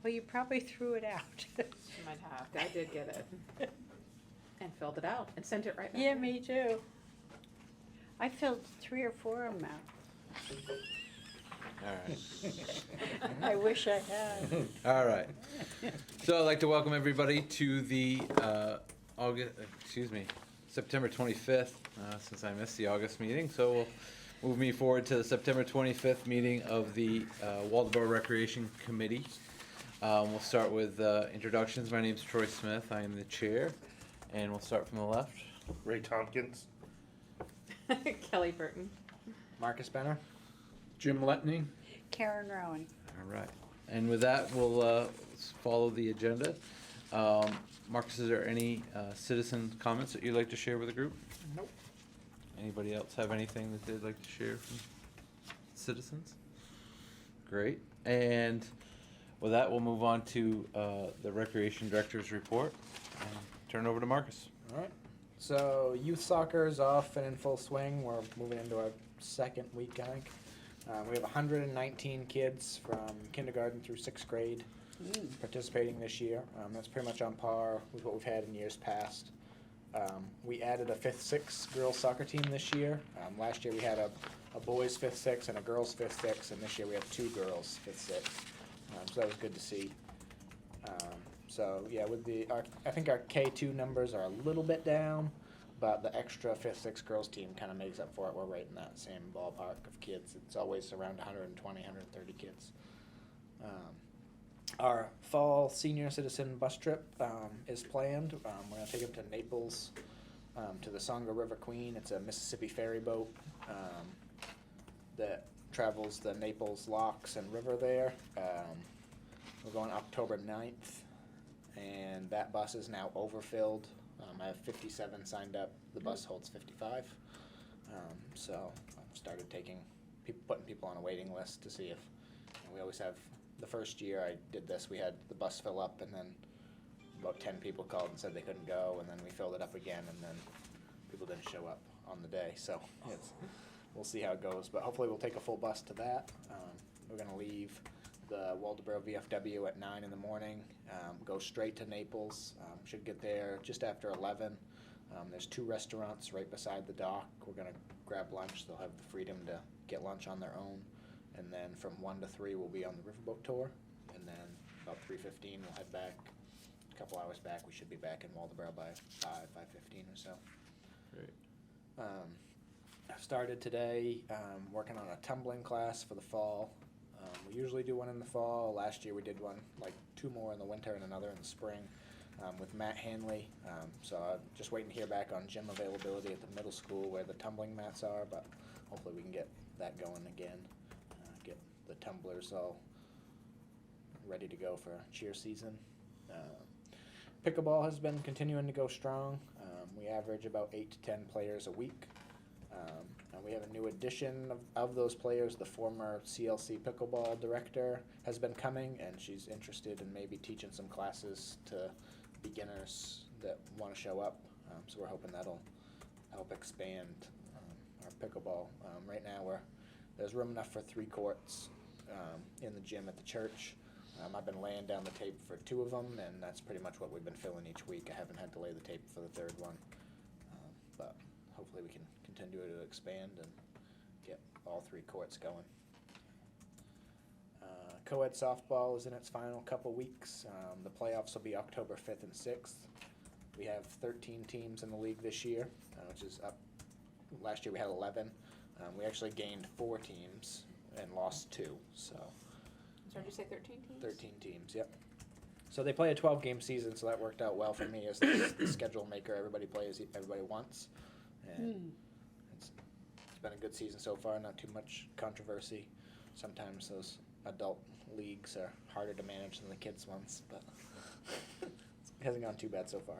Well, you probably threw it out. You might have. I did get it. And filled it out and sent it right back. Yeah, in. me too. I filled 3 or 4 of them out. All right. I wish I had. All right. So I'd like to welcome everybody to the September 25th, since I missed the August meeting. So we'll move me forward to the September 25th meeting of the Waldeboro Recreation Committee. We'll start with introductions. My name is Troy Smith. I am the chair. And we'll start from the left. Ray Tompkins. Kelly Burton. Marcus Benner. Jim Letney. Karen Rowan. All right. And with that, we'll follow the agenda. Marcus, is there any citizen comments that you'd like to share with the group? Nope. Anybody else have anything that they'd like to share from citizens? Great. And with that, we'll move on to the Recreation Director's report. Turn it over to Marcus. All right. So youth soccer is off and in full swing. We're moving into our second week, I think. We have 119 kids from kindergarten through 6th grade participating this year. That's pretty much on par with what we've had in years past. We added a 5th, 6th girls soccer team this year. Last year we had a boys 5th, 6th and a girls 5th, 6th, and this year we have 2 girls 5th, 6th. So that was good to see. So yeah, with I think our K2 numbers are a little bit down, but the extra 5th, 6th girls team kind of makes up for it. We're right in that same ballpark of kids. It's always around 120, 130 kids. Our fall senior citizen bus trip is planned. We're going to take them to Naples, to the Songo River Queen. It's a Mississippi ferry boat that travels the Naples locks and river there. We're going October 9th. And that bus is now overfilled. I have 57 signed up. The bus holds 55. So I've started putting people on a waiting list to see if, we always have, the first year I did this, we had the bus fill up and then about 10 people called and said they couldn't go, and then we filled it up again, and then people didn't show up on the day. So we'll see how it goes, but hopefully we'll take a full bus to that. We're gonna leave the Waldeboro VFW at 9 in the morning, go straight to Naples. Should get there just after 11. There's 2 restaurants right beside the dock. We're going to grab lunch. They'll have the freedom to get lunch on their own. And then from 1 to 3, we'll be on the riverboat tour. And then about 3:15, we'll head back. A couple hours back. We should be back in Waldeboro by 5:15 or so. Great. I've started today working on a tumbling class for the fall. We usually do one in the fall. Last year we did one, like 2 more in the winter and another in the spring with Matt Hanley. So I'm just waiting to hear back on gym availability at the middle school where the tumbling mats are, but hopefully we can get that going again. Get the tumblers all ready to go for cheer season. Pickleball has been continuing to go strong. We average about 8 to 10 players a week. And we have a new addition of those players. The former CLC pickleball director has been coming, and she's interested in maybe teaching some classes to beginners that want to show up. So we're hoping that'll help expand our pickleball. Right now there's room enough for 3 courts in the gym at the church. I've been laying down the tape for 2 of them, and that's pretty much what we've been filling each week. I haven't had to lay the tape for the 3rd one, but hopefully we can continue to expand and get all 3 courts going. Co-ed softball is in its final couple weeks. The playoffs will be October 5th and 6th. We have 13 teams in the league this year, which is up. Last year we had 11. We actually gained 4 teams and lost 2. So. So did you say 13 teams? 13 teams, yep. So they play a 12-game season, so that worked out well for me as the schedule maker. Everybody plays everybody once. And it's been a good season so far, not too much controversy. Sometimes those adult leagues are harder to manage than the kids ones, but it hasn't gone too bad so far.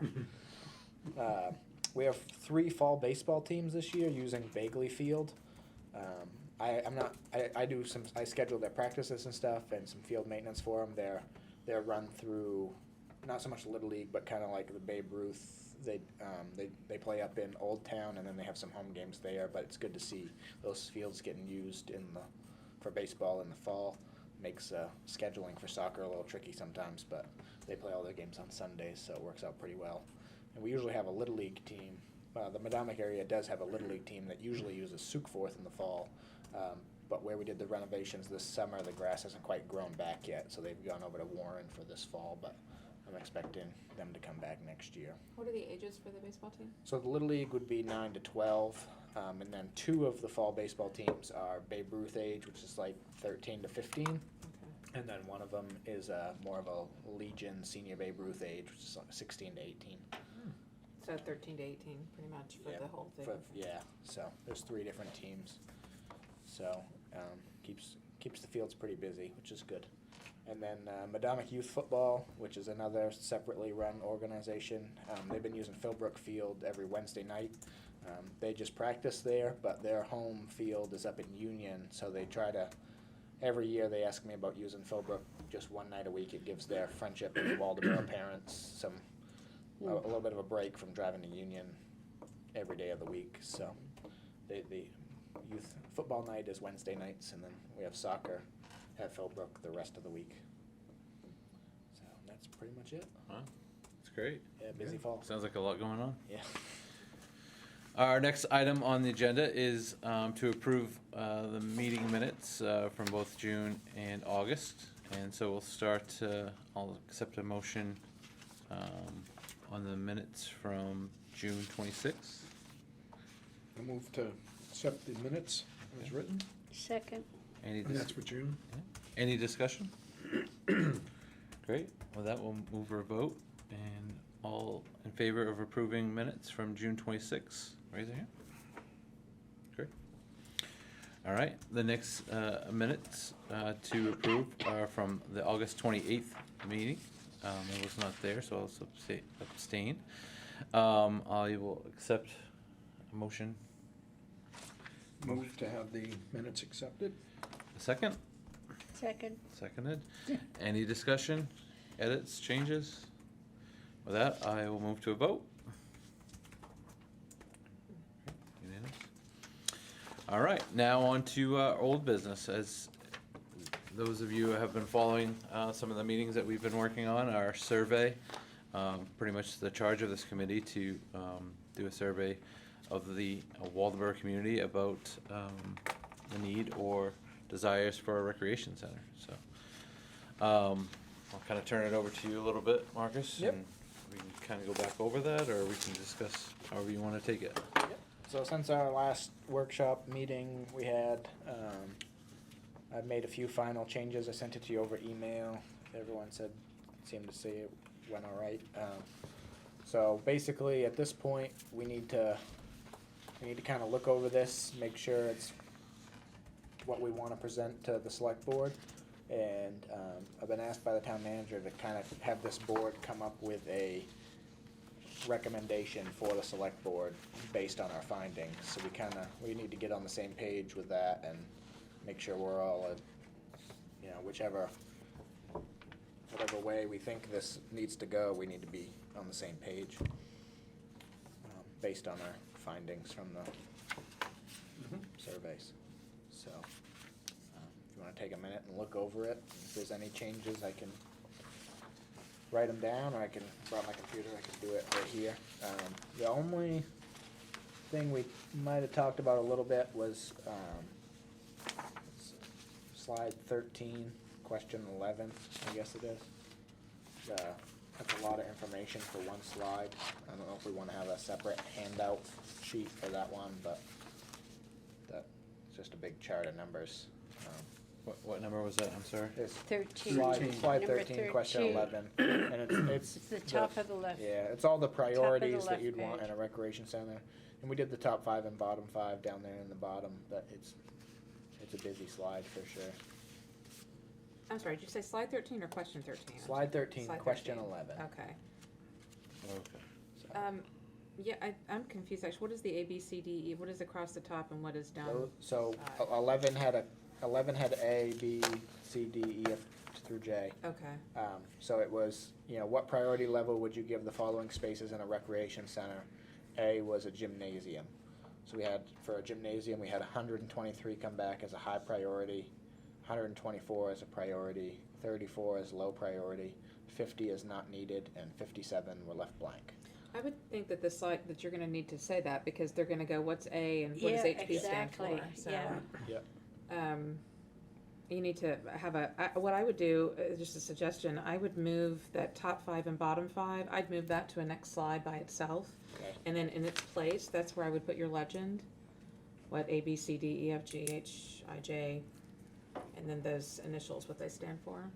We have 3 fall baseball teams this year using Bagley Field. I schedule their practices and stuff and some field maintenance for them. They're run through, not so much Little League, but kind of like the Babe Ruth. They play up in Old Town, and then they have some home games there. But it's good to see those fields getting used for baseball in the fall. makes scheduling for soccer a little tricky sometimes, but they play all their games on Sundays, so it works out pretty well. And we usually have a Little League team. The Madomic area does have a Little League team that usually uses Sukeforth in the fall, but where we did the renovations this summer, the grass hasn't quite grown back yet, so they've gone over to Warren for this fall, but I'm expecting them to come back next year. What are the ages for the baseball team? So the Little League would be 9 to 12, and then 2 of the fall baseball teams are Babe Ruth age, which is like 13 to 15, Okay. and then one of them is more of a Legion senior Babe Ruth age, which is like 16 to 18. So 13 to 18, pretty much for Yeah, the whole thing. Yeah, so there's 3 different teams. So keeps the fields pretty busy, which is good. And then Madomic Youth Football, which is another separately run organization. They've been using Philbrook Field every Wednesday night. They just practice there, but their home field is up in Union, so they try to, every year they ask me about using Philbrook just one night a week. It gives their Friendship and Waldeboro parents a little bit of a break from driving to Union every day of the week. So the youth football night is Wednesday nights, and then we have soccer at Philbrook the rest of the week. So that's pretty much it. Wow, that's great. Yeah, busy fall. Sounds like a lot going on. Yeah. Our next item on the agenda is to approve the meeting minutes from both June and August. And so we'll start, I'll accept a motion on the minutes from June 26th. I move to accept the minutes as written, Second. Any and that's for June. Any discussion? Great. With that, we'll move for a vote. And all in favor of approving minutes from June 26th, raise your hand. Great. All right. The next minutes to approve are from the August 28th meeting. I was not there, so I'll abstain. I will accept a motion. Move to have the minutes accepted. A second? Second. Seconded. Any discussion, edits, changes? With that, I will move to a vote. Unanimous. All right, now on to old business. As those of you who have been following some of the meetings that we've been working on, our survey, pretty much the charge of this committee to do a survey of the Waldeboro community about the need or desires for a recreation center. So I'll kind of turn it over to you a little bit, Marcus. Yep. And we can kind of go back over that, or we can discuss however you want to take it. So since our last workshop meeting we had, I've made a few final changes. I sent it to you over email. Everyone seemed to say it went all right. So basically, at this point, we need to kind of look over this, make sure it's what we want to present to the select board. And I've been asked by the town manager to kind of have this board come up with a recommendation for the select board based on our findings. So we need to get on the same page with that and make sure we're all, whatever way we think this needs to go, we need to be on the same page based on our findings from the surveys. So if you want to take a minute and look over it, if there's any changes, I can write them down, or I can brought my computer, I can do it right here. The only thing we might have talked about a little bit was slide 13, question 11, I guess it is. That's a lot of information for one slide. I don't know if we want to have a separate handout sheet for that one, but that's just a big chart of numbers. What number was that? I'm sorry. It's 13. slide Number 13, question 13. 11, and it's It's the top of the left. yeah, it's all the priorities that left you'd want page. in a recreation center. And we did the top 5 and bottom 5 down there in the bottom, but it's a busy slide for sure. I'm sorry, did you say slide 13 or question 13? Slide 13, Slide question 13. 11. Okay. Okay. So, Yeah, I'm confused actually. What is the A, B, C, D, E? What is across the top and what is down? so side? 11 had A, B, C, D, E, F through J. Okay. So it was, what priority level would you give the following spaces in a recreation center? A was a gymnasium. So for a gymnasium, we had 123 come back as a high priority. 124 is a priority, 34 is low priority, 50 is not needed, and 57 were left blank. I would think that this slide, that you're gonna need to say that, because they're gonna go, what's A and what does Yeah, HP stand for? exactly, So, yeah. you need to have what I would do, just a suggestion, I would move that top 5 and bottom 5, I'd move that to a next slide by itself. Okay. And then in its place, that's where I would put your legend, what A, B, C, D, E, F, G, H, I, J, and then those initials, what they stand for.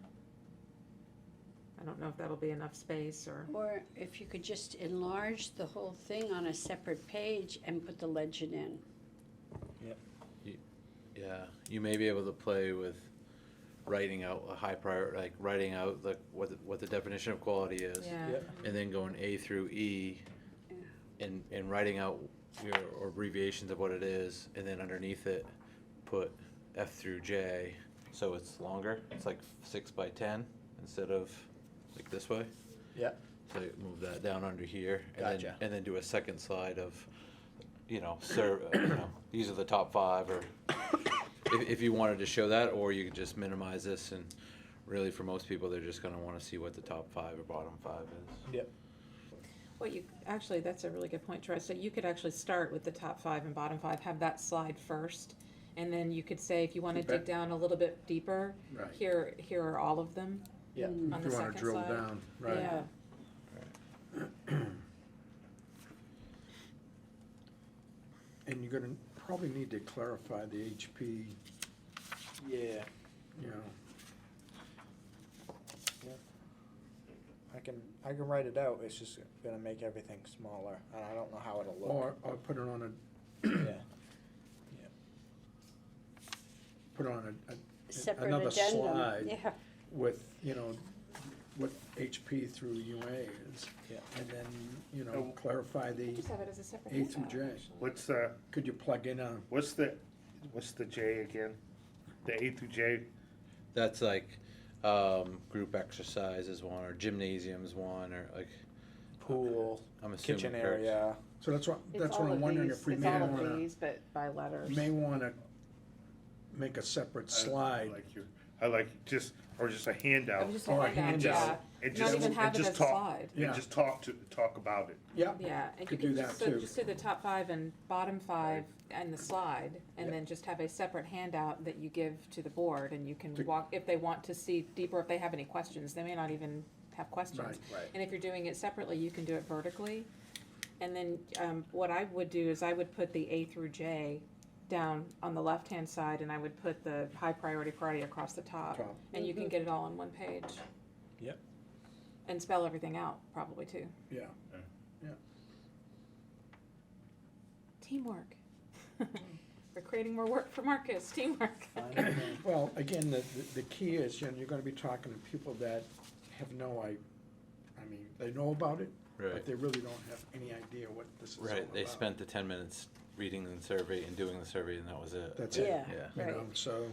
I don't know if that'll be enough space or, Or if you could just enlarge the whole thing on a separate page and put the legend in. Yeah, you may be able to play with writing out a high prior, like writing out like what the definition of quality is. yeah. And then going A through E and writing out your or abbreviations of what it is, and then underneath it, put F through J, so it's longer. It's like 6 by 10 instead of like this way. Yeah. So you move that down under here, and Gotcha. then do a second slide of, these are the top 5, or if you wanted to show that, or you could just minimize this, and really for most people, they're just gonna wanna see what the top 5 or bottom 5 is. Yep. Well, actually, that's a really good point, Troy. So you could actually start with the top 5 and bottom 5, have that slide first. And then you could say, if you wanna dig down a little bit deeper, Right. here are all of them. Yeah. Mm. On If the you wanna second drill slide. down, right. Yeah. And you're gonna probably need to clarify the HP, Yeah. you know, I can write it out, it's just gonna make everything smaller, and I don't know how it'll or look. put it on a, Yeah. put it on Separate another addendum. slide Yeah. with, what HP through UA is. Yeah. And then, Oh. clarify the, Just have it as a separate A through handout, J. actually. What's could you plug in a, what's the J again? The A through J? That's like, group exercise is one, or gymnasium is one, or like, Pool, I'm assuming. kitchen correct. area. so that's what It's I'm all of wondering these- if we it's may all of wanna, these, but by letters. make a separate I slide. like just a It handout. was just a Or a handout, handout. yeah. And Not just- even have and it just as a talk- slide. Yeah. And just talk about it. Yeah, Yeah, and you Could could do just, that so too. just do the top 5 and bottom 5 and the slide, and Yep. then just have a separate handout that you give to the board, and you can To- walk, if they want to see deeper, if they have any questions, they may not even have questions. Right. Right. And if you're doing it separately, you can do it vertically. And then, what I would do is I would put the A through J down on the left-hand side, and I would put the high priority across the top. Top. And you can get it all on one page. Yep. And spell everything out, probably too. yeah. Teamwork. We're creating more work for Marcus, teamwork. Well, again, the key is, you're gonna be talking to people that have I mean, they know about it, but Right. they really don't have any idea what this is all about. Right, they spent the 10 minutes reading the survey and doing the survey, and that was it. That's it. Yeah. Yeah. You Right. know, so,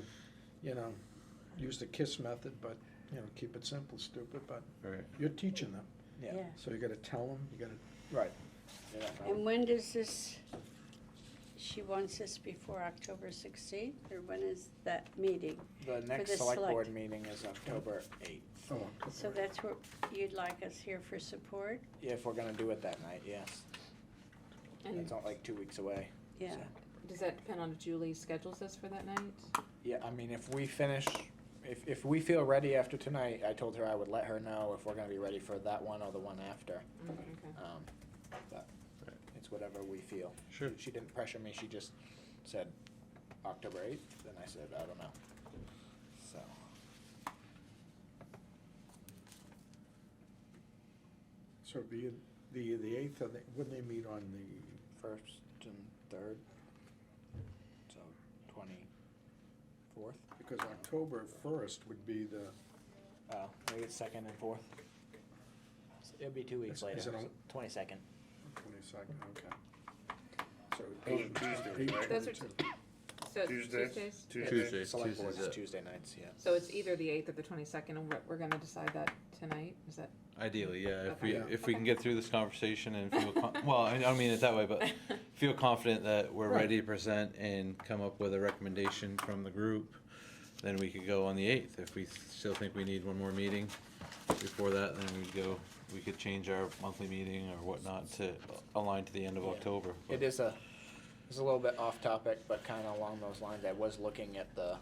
use the KISS method, but, keep it simple, stupid, but Right. you're teaching them. Yeah. Yeah. So you gotta tell them, you gotta, Right. Yeah. And when does this, she wants this before October 16th, or when is that meeting? The next the select board select. meeting is October 8th. So that's where you'd like us here for support? Yeah, if we're gonna do it that night, yes. And It's not like 2 weeks away. Yeah. so. does that depend on if Julie schedules this for that night? Yeah, I mean, if we finish, if we feel ready after tonight, I told her I would let her know if we're gonna be ready for that one or the one after. Okay. But Right. it's whatever we feel. Sure. She didn't pressure me, she just said October 8th, and I said, I don't know. So, so the 8th, wouldn't they meet on the, 1st and 3rd, so 24th, because October 1st would be the, maybe it's 2nd and 4th. It'll be 2 weeks Is later, it on- 22nd. 22nd, okay. So Those 8, are Tuesdays, 8, right? Those are 22. So Tuesdays? Tuesdays? Tuesday. Select board is Tuesday's it. Tuesday nights, yeah. So it's either the 8th or the 22nd, and we're gonna decide that tonight, is that? Ideally, yeah, Okay. if we can get through this conversation and feel, well, I don't mean it that way, but feel confident that we're Right. ready to present and come up with a recommendation from the group, then we could go on the 8th. If we still think we need one more meeting before that, then we could change our monthly meeting or whatnot to align to the end of Yeah. October. It is it's a little bit off topic, but kind of along those lines. I was looking at the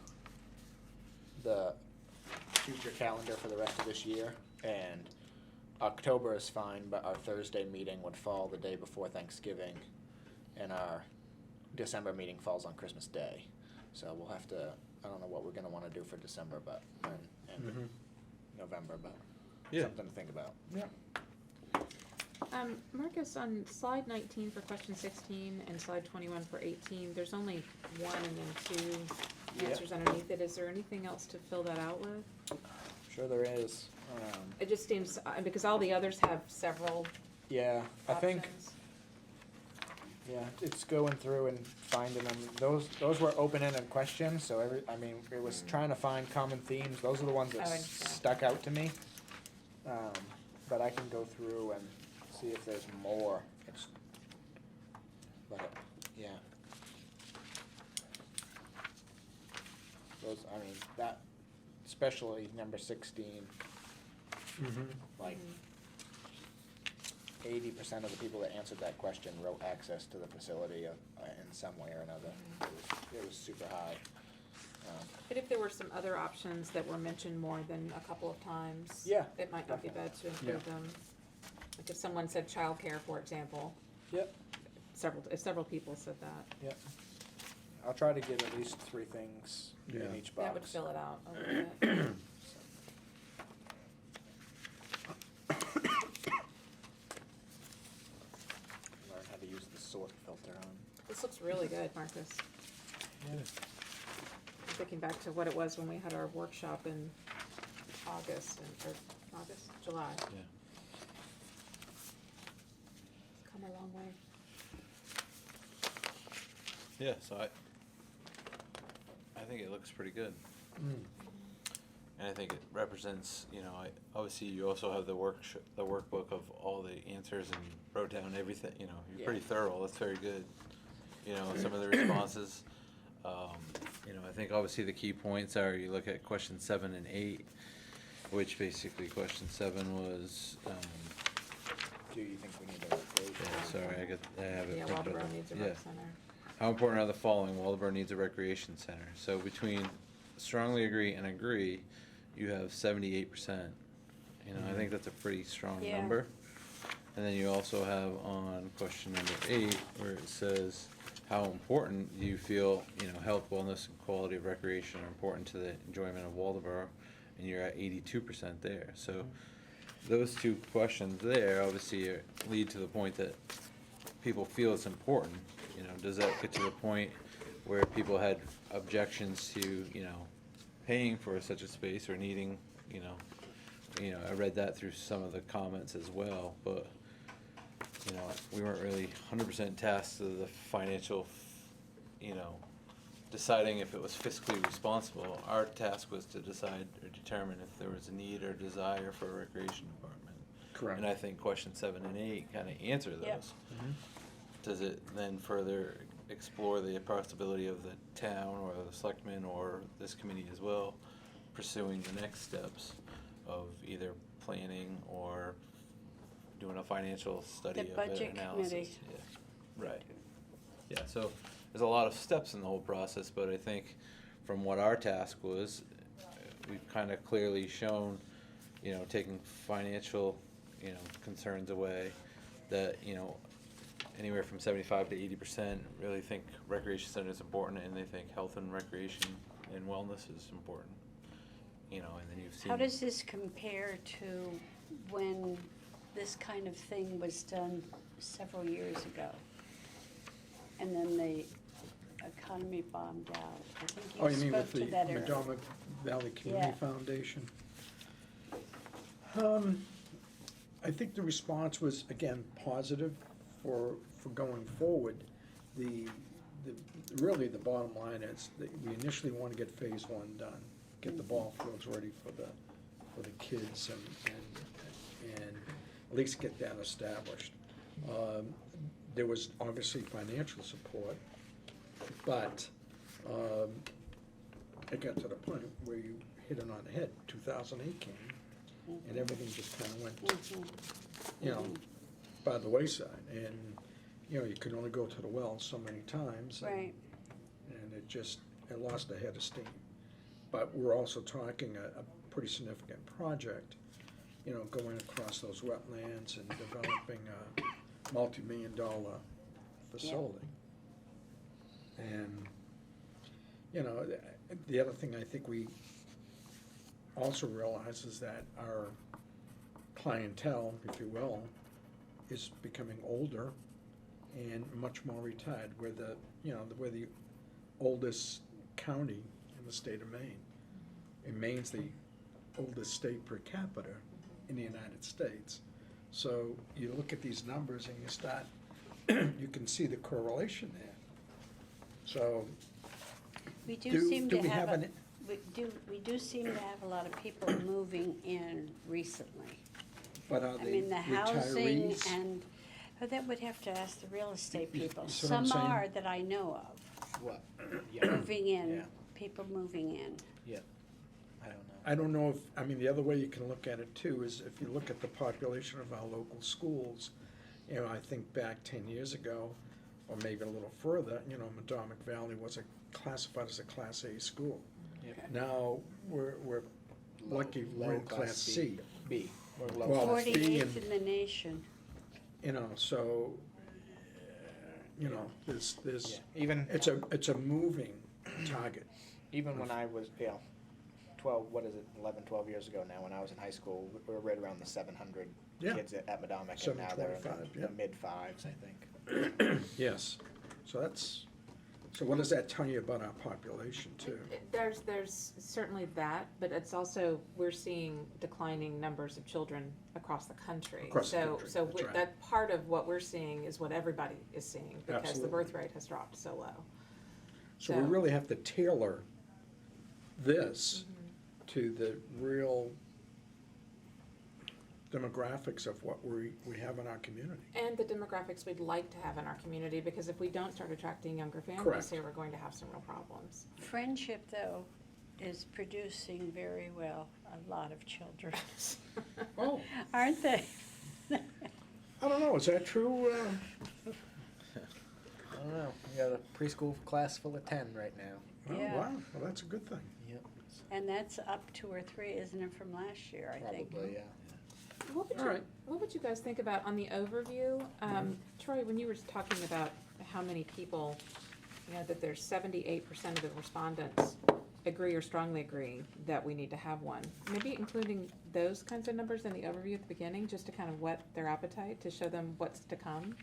future calendar for the rest of this year, and October is fine, but our Thursday meeting would fall the day before Thanksgiving, and our December meeting falls on Christmas Day. So we'll have to, I don't know what we're gonna wanna do for December, but, and Mhm. November, but Yeah. something to think about. Yeah. Marcus, on slide 19 for question 16 and slide 21 for 18, there's only one and then two Yep. answers underneath it. Is there anything else to fill that out with? Sure there is. It just seems, because all the others have several Yeah, I think, options. yeah, it's going through and finding them. Those were open-ended questions, so it was trying to find common themes. Those are the ones that I understand. stuck out to me. But I can go through and see if there's more. But, yeah. Those, that, especially number 16, Mhm. like, 80% of the people that answered that question wrote access to the facility in some way or another. It was super high. But if there were some other options that were mentioned more than a couple of times, Yeah, it might not be bad to include them. Like if someone said childcare, for example, Yep, if several people said that, yep. I'll try to get at least 3 things Yeah. in each box. that would fill it out a little bit. Learn how to use the sort filter on. This looks really good, Marcus. I'm thinking back to what it was when we had our workshop in July. Yeah. It's come a long way. Yeah, so I think it looks pretty good. Mm. And I think it represents, obviously you also have the workbook of all the answers and wrote down everything, you're pretty Yeah. thorough, that's very good. Some of the responses, I think obviously the key points are, you look at question 7 and 8, which basically question 7 was, Do you think we need a recreation? yeah, sorry, I have it Yeah, printed Waldeboro up. needs a Yeah. rec center. How important are the following? Waldeboro needs a recreation center. So between strongly agree and agree, you have 78%. I think that's a pretty strong Yeah. number. And then you also have on question number 8, where it says, how important do you feel, health, wellness, and quality of recreation are important to the enjoyment of Waldeboro? And you're at 82% there. So those two questions there obviously lead to the point that people feel it's important. Does that get to the point where people had objections to, paying for such a space or needing, I read that through some of the comments as well, but, we weren't really 100% tasked to the financial, deciding if it was fiscally responsible. Our task was to decide or determine if there was a need or desire for a recreation department. Correct. And I think question 7 and 8 kind of answer those. Yep. Mhm. Does it then further explore the possibility of the town or the selectmen or this committee as well pursuing the next steps of either planning or doing a financial study The of budget it, analysis? committee. Yeah, right. Yeah, so there's a lot of steps in the whole process, but I think from what our task was, we've kind of clearly shown, taking financial, concerns away, that, anywhere from 75 to 80% really think recreation center is important, and they think health and recreation and wellness is important. And then you've seen. How does this compare to when this kind of thing was done several years ago? And then the economy bombed out. I think Oh, you you mean with spoke the to that earlier. Madoma Valley Community Yeah. Foundation? I think the response was, again, positive for going forward. Really, the bottom line is that we initially want to get phase 1 done, get the ball fields ready for the kids and at least get that established. There was obviously financial support, but it got to the point where you hit it on the head. 2008 came, and everything just kind of went, you know, by the wayside. And, you know, you could only go to the well so many times. And, Right. and it lost a head of steam. But we're also talking a pretty significant project, you know, going across those wetlands and developing a multi-million-dollar facility. And, you know, the other thing I think we also realize is that our clientele, if you will, is becoming older and much more retired. We're we're the oldest county in the state of Maine. And Maine's the oldest state per capita in the United States. So you look at these numbers and you start, you can see the correlation there. So, We do Do- seem do to we have have a, an- we do seem to have a lot of people moving in recently. but are I they mean, the housing retirees? and, but that would have to ask the real estate You- you people. see what I'm Some saying? are that I know of, What? Yeah, moving in, Yeah. people moving in. yeah. I don't know. I don't know if, I mean, the other way you can look at it too is if you look at the population of our local schools, you know, I think back 10 years ago, or maybe a little further, you know, Madomic Valley was classified as a Class A school. Yep. Now, we're lucky, we're in Class C. B. We're low Well, class B. 48th in the nation. You know, so, you know, there's, Yeah. Even it's a moving target. even when I was 12 years ago now, when I was in high school, we were right around the 700 Yeah. kids at Madomic, and now they're in 725, the yeah. mid-fives, I think. Yes, so what does that tell you about our population too? There's certainly that, but it's also, we're seeing declining numbers of children across the country. Across the country, So that's right. that part of what we're seeing is what everybody is seeing, because the Absolutely. birth rate has dropped so low. So we So- really have to tailor this to the real demographics of what we have in our community. And the demographics we'd like to have in our community, because if we don't start attracting younger families Correct. here, we're going to have some real problems. Friendship, though, is producing very well a lot of children, Oh, aren't they? I don't know, is that true? I don't know. We got a preschool class full of 10 right now. Oh, Yeah. wow, well, that's a good thing. Yep. And that's up 2 or 3, isn't it, from last year, I think? Probably, yeah. What All right. would you guys think about on the overview? Troy, when you were talking about how many people, you know, that there's 78% of the respondents agree or strongly agree that we need to have one. Maybe including those kinds of numbers in the overview at the beginning, just to kind of whet their appetite, to show them what's to come.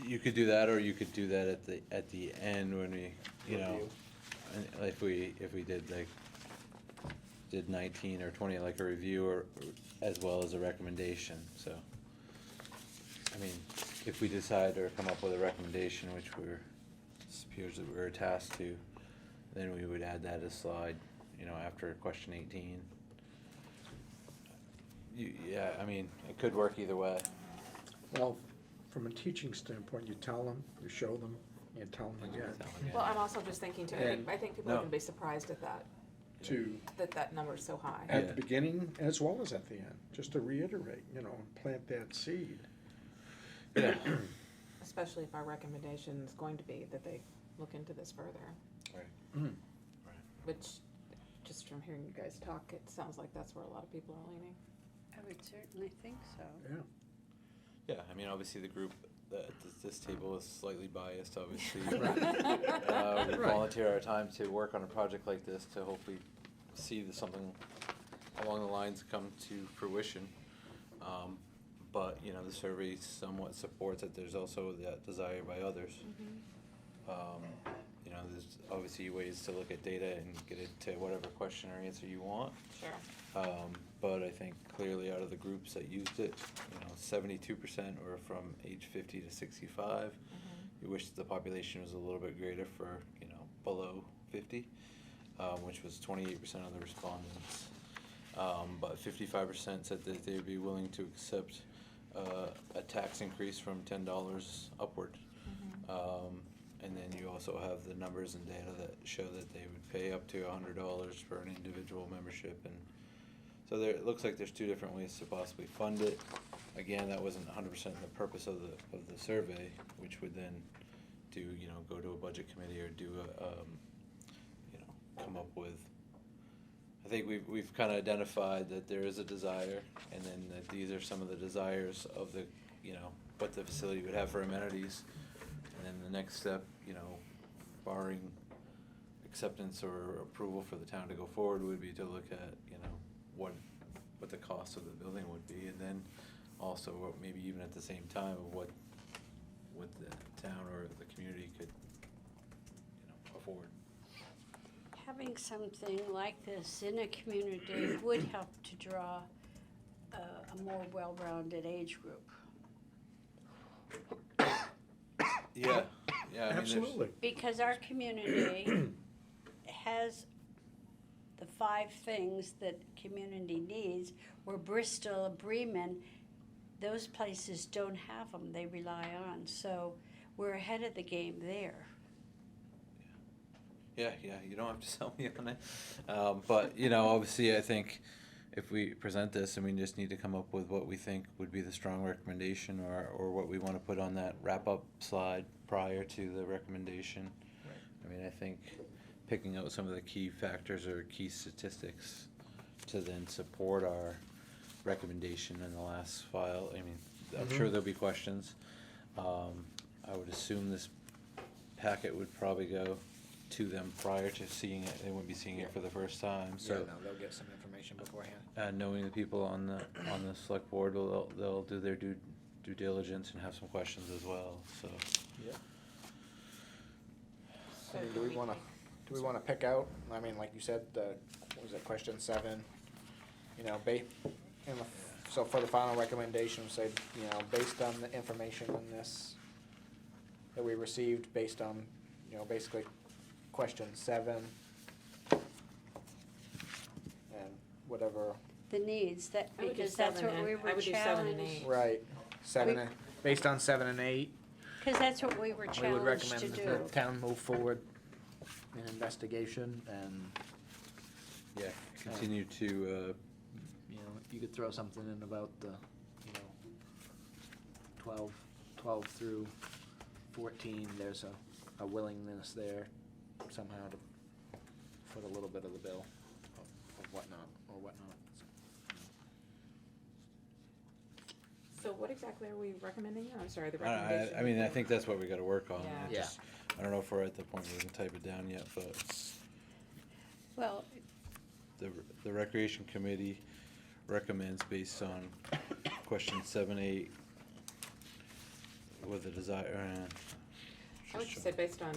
You could do that, or you could do that at the end when we, you know, Review. if we did 19 or 20, like a review, or as well as a recommendation, so. I mean, if we decide or come up with a recommendation, which it appears that we're tasked to, then we would add that as slide, you know, after question 18. Yeah, I mean, it could work either way. Well, from a teaching standpoint, you tell them, you show them, you tell them again. Well, I'm also just thinking too, And- I think people are No. gonna be surprised at that number is so high. At Yeah. the beginning as well as at the end, just to reiterate, you know, plant that seed. Yeah. Especially if our recommendation is going to be that they look into this further, Mm. which, just from hearing you guys talk, it sounds like that's where a lot of people are leaning. I would certainly think so. Yeah, Yeah, I mean, obviously the group at this table is slightly biased, obviously. We Right. volunteer our time to work on a project like this to hopefully see something along the lines come to fruition. But, you know, the survey somewhat supports that there's also that desire by others. You know, there's obviously ways to look at data and get it to whatever question or answer you want. Sure. But I think clearly out of the groups that used it, you know, 72% were from age 50 to 65. You wish the population was a little bit greater for, you know, below 50, which was 28% of the respondents. But 55% said that they'd be willing to accept a tax increase from $10 upward. And then you also have the numbers and data that show that they would pay up to $100 for an individual membership, and so there, it looks like there's two different ways to possibly fund it. Again, that wasn't 100% the purpose of the survey, which would then do, you know, go to a budget committee or do a, you know, come up with. I think we've kind of identified that there is a desire, and then that these are some of the desires of the, you know, what the facility would have for amenities. And then the next step, you know, barring acceptance or approval for the town to go forward, would be to look at, you know, what the cost of the building would be, and then also what maybe even at the same time of what the town or the community could, you know, afford. Having something like this in a community would help to draw a more well-rounded age group. Yeah, yeah. I mean, there's- Absolutely. Because our community has the 5 things that community needs, where Bristol, Bremen, those places don't have them, they rely on. So we're ahead of the game there. Yeah, you don't have to sell me on it. But, you know, obviously, I think if we present this, and we just need to come up with what we think would be the strong recommendation, or what we want to put on that wrap-up slide prior to the recommendation. I mean, I think picking out some of the key factors or key statistics to then support our recommendation in the last file. I mean, I'm sure there'll be questions. I would assume this packet would probably go to them prior to seeing it. They wouldn't be seeing it for the first time, Yeah, so. no, they'll get some information beforehand. Knowing the people on the select board, they'll do their due diligence and have some questions as well, so. I mean, do we wanna pick out, I mean, like you said, what was it, question 7? You know, so for the final recommendation, say, you know, based on the information in this that we received, based on, you know, basically question 7, and whatever, The needs, that, I would do because that's 7 what and- we I were would do 7 and challenged. 8. right, 7, We- and based on 7 and 8, Because that's what we were we would challenged to recommend do. that the town move forward in investigation, and, Yeah, continue to, you know, you could throw something in about the, you know, 12 through 14, there's a willingness there somehow to foot a little bit of the bill of whatnot, or whatnot. So what exactly are we recommending? I'm sorry, the I recommendation. mean, I think that's what we gotta work on. Yeah. I just- I don't know if we're at the point where we can type it down yet, but Well, the recreation committee recommends based on questions 7, 8, with a desire, I would just say based on,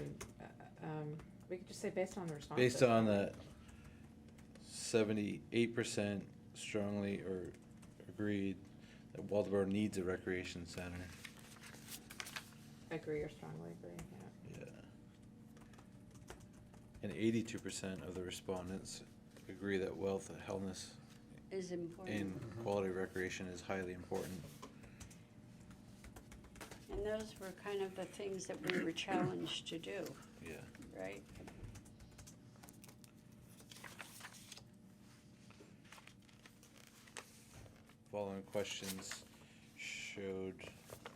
we could just say based on the response. based on the 78% strongly or agreed that Waldeboro needs a recreation center. Agree or strongly agree, yeah. Yeah. And 82% of the respondents agree that wealth, wellness, is important. and quality recreation is highly important. And those were kind of the things that we were challenged to do, Yeah. right? Following questions showed,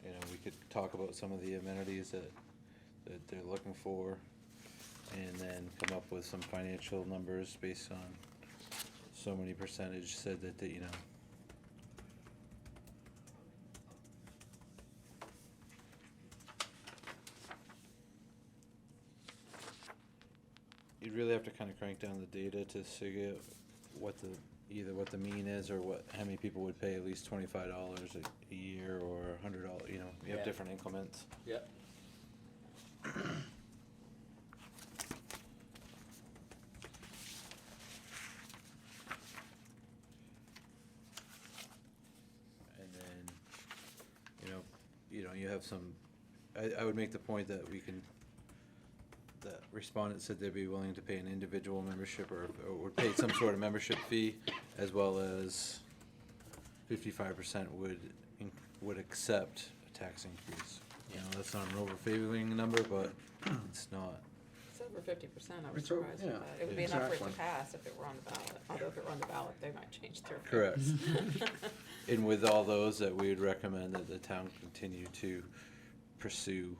you know, we could talk about some of the amenities that they're looking for, and then come up with some financial numbers based on so many percentage said that, you know. You'd really have to kind of crank down the data to figure out what either what the mean is, or how many people would pay at least $25 a year, or $100, you know, you have Yeah. different increments. Yep. And then, you have some, I would make the point that the respondent said they'd be willing to pay an individual membership, or would pay some sort of membership fee, as well as 55% would accept a tax increase. You know, that's not an over-favoring number, but it's not. It's over 50%, I was It's over- surprised with yeah, that. It would be enough for it to exactly. pass if it were on the ballot, although if it were on the ballot, they might change their. Correct. votes. And with all those, that we would recommend that the town continue to pursue,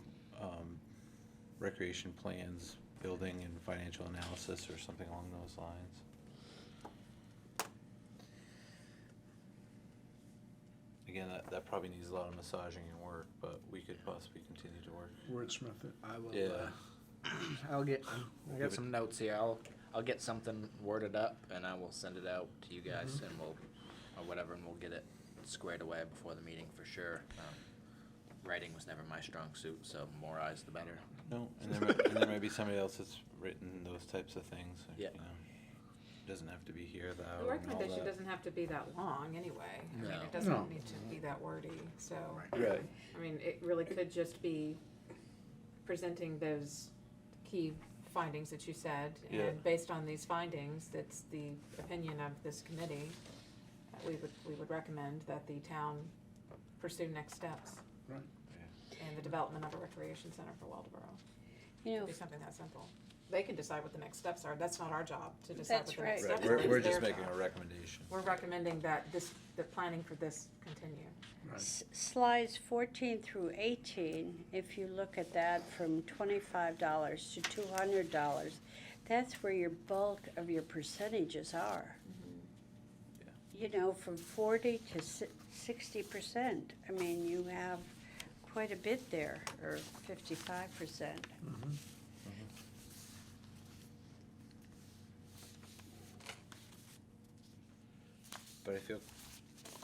recreation plans, building and financial analysis or something along those lines. Again, that probably needs a lot of massaging and work, but we could possibly continue to work. Wordsmith it. I will, Yeah. I'll get, Give I it- got some notes here, I'll get something worded up and I will send it out to you guys and we'll, or whatever, and we'll get it squared away before the meeting for sure. Writing was never my strong suit, so more eyes the better. No, and there may be somebody else that's written those types of things, you Yeah. know. Doesn't have to be here, that, The and all recommendation that. doesn't have to be that long anyway. I mean, No. it No. doesn't need to be that wordy, so. Right. I mean, it really could just be presenting those key findings that you said. Yeah. And based on these findings, that's the opinion of this committee. We would recommend that the town pursue next steps Right. in the development of a recreation center for Waldeboro. You know, It'd be something that simple. They can decide what the next steps are. That's not our job to decide what That's the next right. steps Right, are. we're It's just their making job. a recommendation. We're recommending that the planning for this continue. Right. Slides 14 through 18, if you look at that from $25 to $200, that's where your bulk of your percentages are. You know, from 40 to 60%. I mean, you have quite a bit there, or 55%. Mhm. But I feel,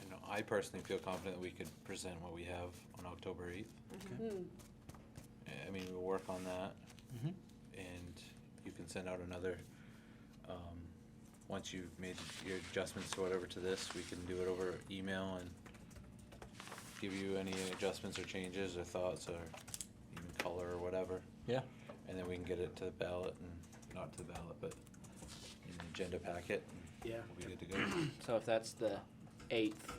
you know, I personally feel confident that we could present what we have on October 8th. Hmm. I mean, we'll work on that, Mhm. and you can send out another, once you've made your adjustments or whatever to this, we can do it over email and give you any adjustments or changes or thoughts or even color or whatever. Yeah. And then we can get it to the ballot, and not to the ballot, but in the agenda packet, and Yeah. we'll be good to go. So if that's the 8th.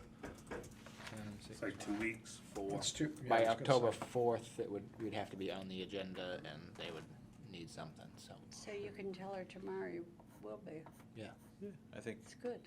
It's like 2 weeks, 4. It's too. yeah, By I was gonna October say. 4th, we'd have to be on the agenda and they would need something, so. So you can tell her tomorrow you will be. Yeah. I think, It's good.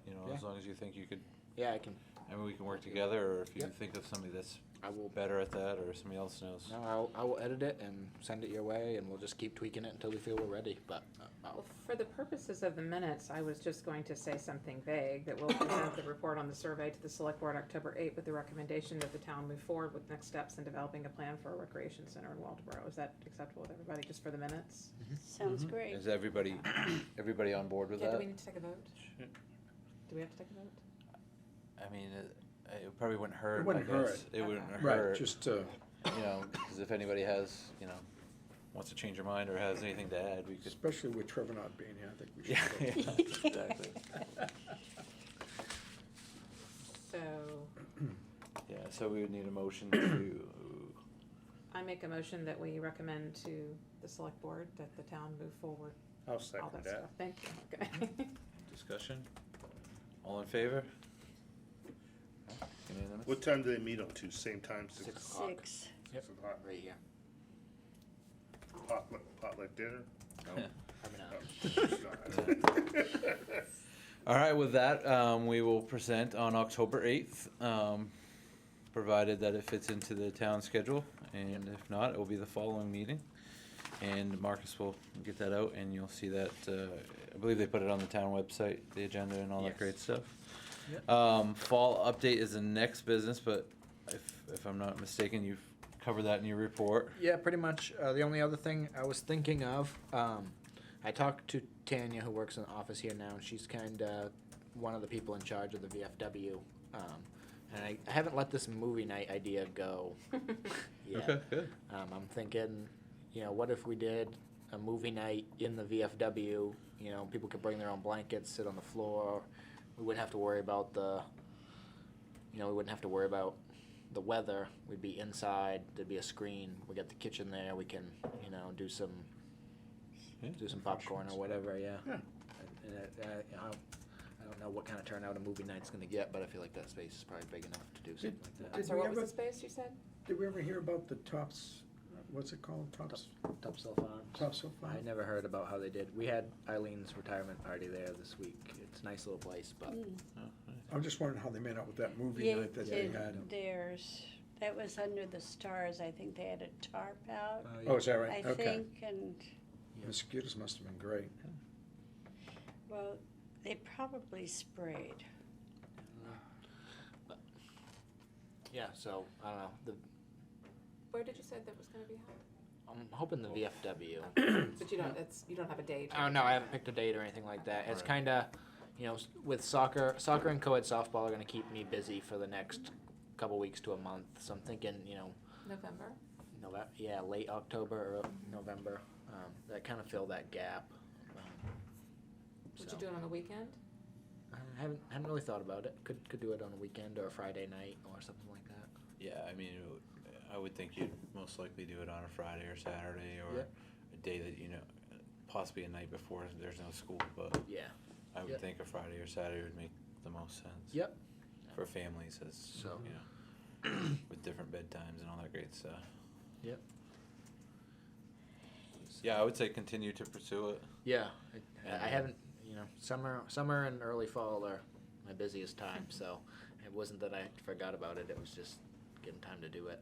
you know, as Yeah. long as you think you could, Yeah, I can, I mean, we can work together, or if you Yep. think of somebody that's I will, better at that, or somebody else knows. no, I will edit it and send it your way and we'll just keep tweaking it until we feel we're ready, but Well, for the purposes of the minutes, I was just going to say something vague, that we'll present the report on the survey to the select board October 8th with the recommendation that the town move forward with next steps in developing a plan for a recreation center in Waldeboro. Is that acceptable with everybody, just for the minutes? Sounds Mhm. great. Is everybody on board with Yeah, do that? we need to take a vote? Do we have to take a vote? I mean, it probably wouldn't hurt, I wouldn't guess. hurt. It wouldn't Okay. Right, hurt, just, you know, because if anybody has, you know, wants to change their mind or has anything to add, we could. especially with Trevor not being here, I think we Yeah, should. yeah, exactly. So, Yeah, so we would need a motion to, I make a motion that we recommend to the select board that the town move forward, I'll all second that that. stuff. Thank you, okay. discussion? All in favor? Unanimous? What time do they meet on Tuesday? Same time, 6 6 o'clock? o'clock. 6. Yep. 6 o'clock. Right here. Potluck dinner? No, probably not. No. All right, with that, we will present on October 8th, provided that it fits into the town schedule, and if not, it will be the following meeting. And Marcus will get that out, and you'll see that, I believe they put it on the town website, the agenda and all that Yes. great stuff. Yep. Fall update is the next business, but if I'm not mistaken, you've covered that in your report. Yeah, pretty much. The only other thing I was thinking of, I talked to Tanya, who works in the office here now, and she's kind of one of the people in charge of the VFW. And I haven't let this movie night idea go yet. Okay, good. I'm thinking, you know, what if we did a movie night in the VFW? You know, people could bring their own blankets, sit on the floor. We wouldn't have to worry about we wouldn't have to worry about the weather. We'd be inside. There'd be a screen. We got the kitchen there. We can, you know, do some popcorn or whatever. Yeah. Yeah. And I don't don't know what kind of turnout a movie night's gonna get, but I feel like that space is probably big enough to do something like that. I'm Did sorry, we what was ever- the space you said? Did we ever hear about the Tops, what's it called, Tops, Topsail Farms. Topsail Farm? I never heard about how they did. We had Eileen's retirement party there this week. It's a nice little place, but Mm. I'm just wondering how they made out with that movie Yeah, night that they did had. theirs, that was under the stars, I think they had a tarp out, Oh, is that I right? Okay. think, and, Mosquitoes must have been great. well, they probably sprayed. But, yeah, so I don't know. Where did you say that was gonna be held? I'm hoping the VFW. But you don't have a date? Oh no, I haven't picked a date or anything like that. It's kind of, with soccer and co-ed softball are going to keep me busy for the next couple weeks to a month. So I'm thinking, November? late October or November. That kind of fill that gap. Would So, you do it on a weekend? I haven't really thought about it. Could do it on a weekend or a Friday night or something like that. Yeah, I mean, I would think you'd most likely do it on a Friday or Saturday or Yep. a day that, possibly a night before there's no school, but Yeah. I would Yep. think a Friday or Saturday would make the most sense. Yep. For families as, So- with different bedtimes and all that great stuff. Yep. Yeah, I would say continue to pursue it. Yeah, I haven't. Summer and early fall are my busiest time. So it wasn't that I forgot about it. It was just getting time to do it.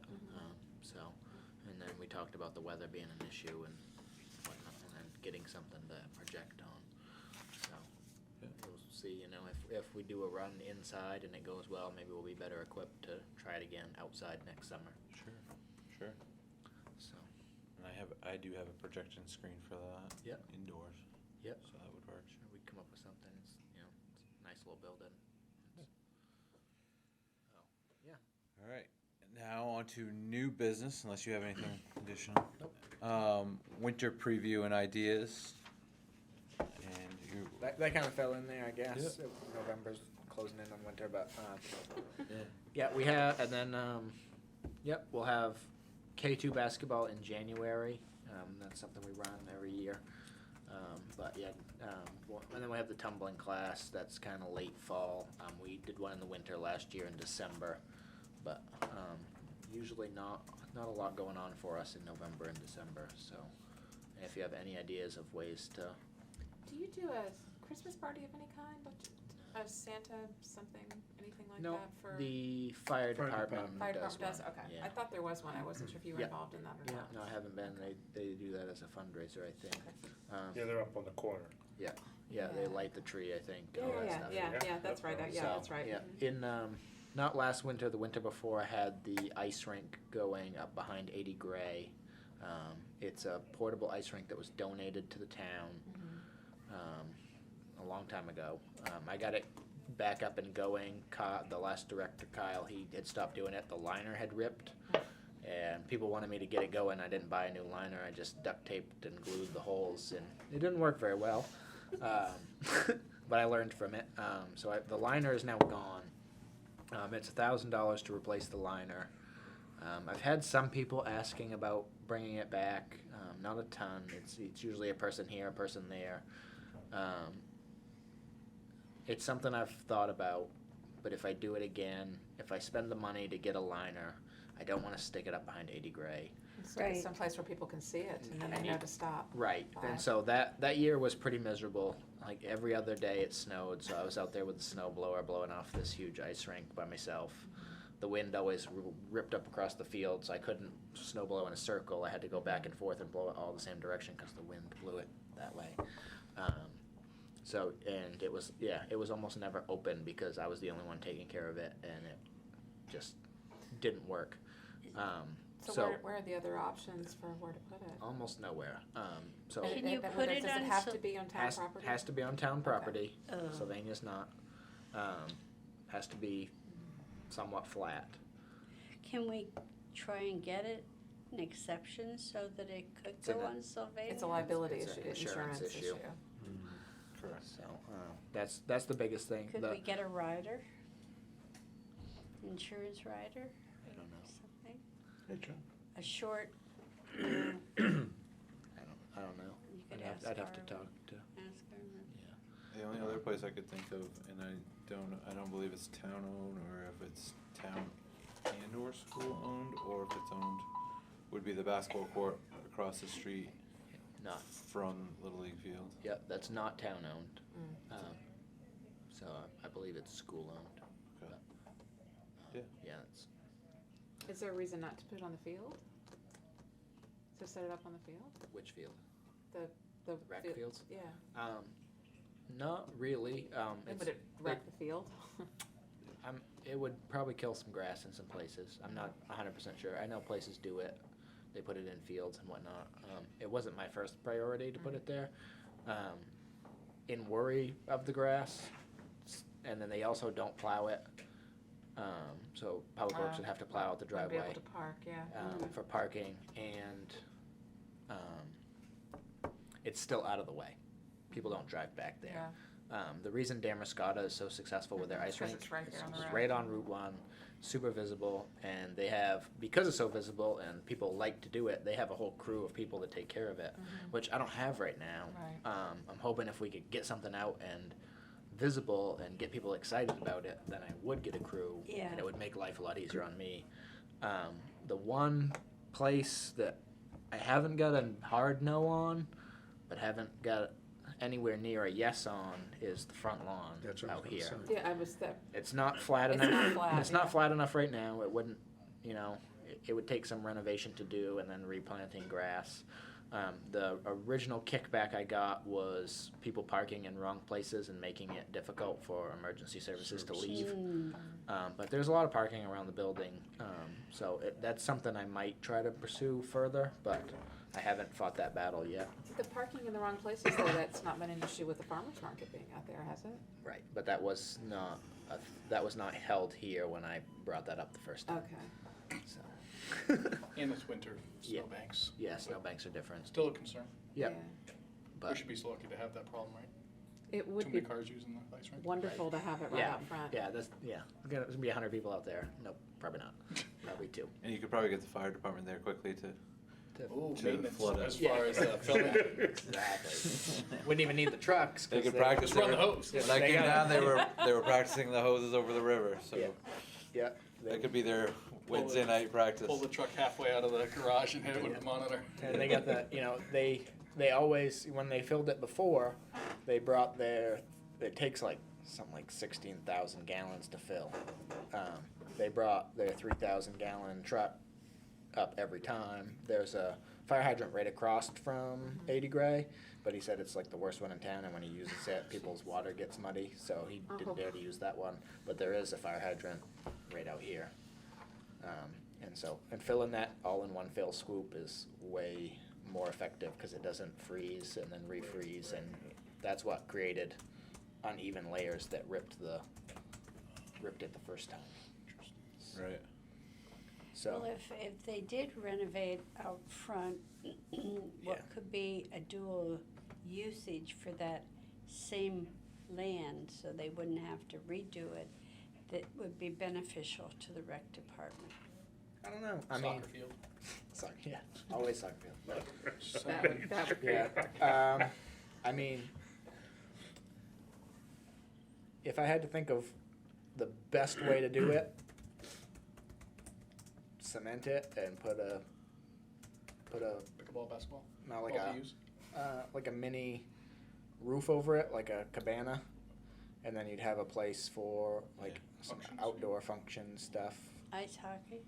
And then we talked about the weather being an issue and whatnot, and then getting something to project on. So Yeah. we'll see. If we do a run inside and it goes well, maybe we'll be better equipped to try it again outside next summer. Sure. So And I do have a projection screen for that. Yep. Indoors. Yep. So that would work. sure we'd come up with something. It's it's a nice little building. All right. Now on to new business, unless you have anything additional. Winter preview and ideas. And you. That kind of fell in there, I guess. November's closing in on winter, but yeah, we have, and then we'll have K2 basketball in January. That's something we run every year. And then we have the tumbling class. That's kind of late fall. We did one in the winter last year in December, but usually not a lot going on for us in November and December. So, and if you have any ideas of ways to. Do you do a Christmas party of any kind? A Santa something, anything like No, that for? the fire Fire department department. Fire department does, one. okay. Yeah. I thought there was one, I wasn't sure if you were Yeah. involved in that or Yeah, not. no, I haven't been. They do that as a fundraiser, I think. Yeah, they're up on the corner. Yeah, they Yeah. light the tree, I think. Yeah, and all that yeah, stuff. yeah, yeah, that's right, So, that's right. Yeah, Mhm. in not last winter, the winter before, I had the ice rink going up behind 80 Gray. It's a portable ice rink that was donated to the town a long time ago. I got it back up and going. The last director, Kyle, he had stopped doing it. The liner had ripped, and people wanted me to get it going. I didn't buy a new liner. I just duct taped and glued the holes, and it didn't work very well. But I learned from it. The liner is now gone. It's $1,000 to replace the liner. I've had some people asking about bringing it back. Not a ton. It's usually a person here, a person there. It's something I've thought about, but if I do it again, if I spend the money to get a liner, I don't want to stick it up behind 80 Gray. Stick it Right. someplace where people can see it and then they know to stop. Right, Right. and so that year was pretty miserable. Like every other day it snowed, so I was out there with the snow blower blowing off this huge ice rink by myself. The wind always ripped up across the field, so I couldn't snow blow in a circle. I had to go back and forth and blow it all the same direction because the wind blew it that way. And it was almost never open because I was the only one taking care of it, and it just didn't work. So where are the other options for where to put it? Almost nowhere. So Can you Does put it it on have some- to be on town property? has to be on town property. Ugh. Sylvania's not. Has to be somewhat flat. Can we try and get it an exception so that it could It's go an- on Sylvania? It's a liability It's issue, an insurance insurance issue. issue. Correct. So that's the biggest thing. Could we get a rider? Insurance rider I don't know. or something? Hey, John. A short, I don't know. you could I'd ask have to Harlan. talk to. Ask her. Yeah. The only other place I could think of, and I don't believe it's town owned, or if it's town and or school owned, or if it's owned, would be the basketball court across the street Not, from Little League Field. yep, that's not town owned. Mm. So I believe it's school owned. Okay. But, Yeah. Yeah, it's, Is there a reason not to put it on the field? To set it up on the field? which field? The Rec field- fields? Yeah. Not really, it's, Would it wreck the field? it would probably kill some grass in some places. I'm not 100% sure. I know places do it. They put it in fields and whatnot. It wasn't my first priority to put it there. In worry of the grass, and then they also don't plow it. So Public Works would have to plow out the Wouldn't driveway be able to park, yeah. for parking, and it's still out of the way. People don't drive back there. Yeah. The reason Damascotta is so successful with their ice 'Cause rink it's right there on the is road. right on Route 1, super visible, and they have, because it's so visible and people like to do it, they have a whole crew of people that take care of it, which I don't have right now. Right. I'm hoping if we could get something out and visible and get people excited about it, then I would get a crew, Yeah. and it would make life a lot easier on me. The one place that I haven't got a hard no on, but haven't got anywhere near a yes on, is the front lawn That's what I was out gonna here. say. Yeah, I was there. It's not flat It's enough. not flat, It's not yeah. flat enough right now. It wouldn't, it would take some renovation to do and then replanting grass. The original kickback I got was people parking in wrong places and making it difficult for emergency services to leave. But there's a lot of parking around the building, so that's something I might try to pursue further, but I haven't fought that battle yet. The parking in the wrong places, though, that's not been an issue with the farmer's market being out there, has it? Right, but that was not held here when I brought that up the first time. Okay. So, And it's winter, Yeah. snowbanks. yeah, snowbanks are different. Still a concern. Yeah, We but should be so lucky to have that problem, right? It Too would many be cars using the ice rink. wonderful to have it right yeah, out front. yeah, there's gonna be 100 people out there. Nope, probably not. Probably 2. And you could probably get the fire department there quickly to Ooh, To maintenance flood it. as far as filming. Exactly. Wouldn't even need the trucks. They 'cause could practice. Just run they the were- hose. When I They came got- down, they were practicing the hoses over the river, so Yeah. Yeah. that could be their Wednesday night practice. Pull the truck halfway out of the garage and hit it with Yeah. the monitor. And they got the, they always, when they filled it before, they brought it takes like something like 16,000 gallons to fill. They brought their 3,000 gallon truck up every time. There's a fire hydrant right across from 80 Gray, but he said it's like the worst one in town, and when he uses it, people's water gets muddy, so he didn't dare to use that one. But there is a fire hydrant right out here. And filling that all in one fell swoop is way more effective because it doesn't freeze and then refreeze, and that's what created uneven layers that ripped it the first time. Right. So Well, if they did renovate out front, what Yeah. could be a dual usage for that same land, so they wouldn't have to redo it, that would be beneficial to the rec department. I don't know. I mean, Soccer field. soccer, yeah, always soccer field. That would be. Yeah. I mean, if I had to think of the best way to do it, cement it and put a Pickleball, basketball. not like Multi-use. like a mini roof over it, like a cabana, and then you'd have a place for like some Functions. outdoor function stuff. Ice hockey,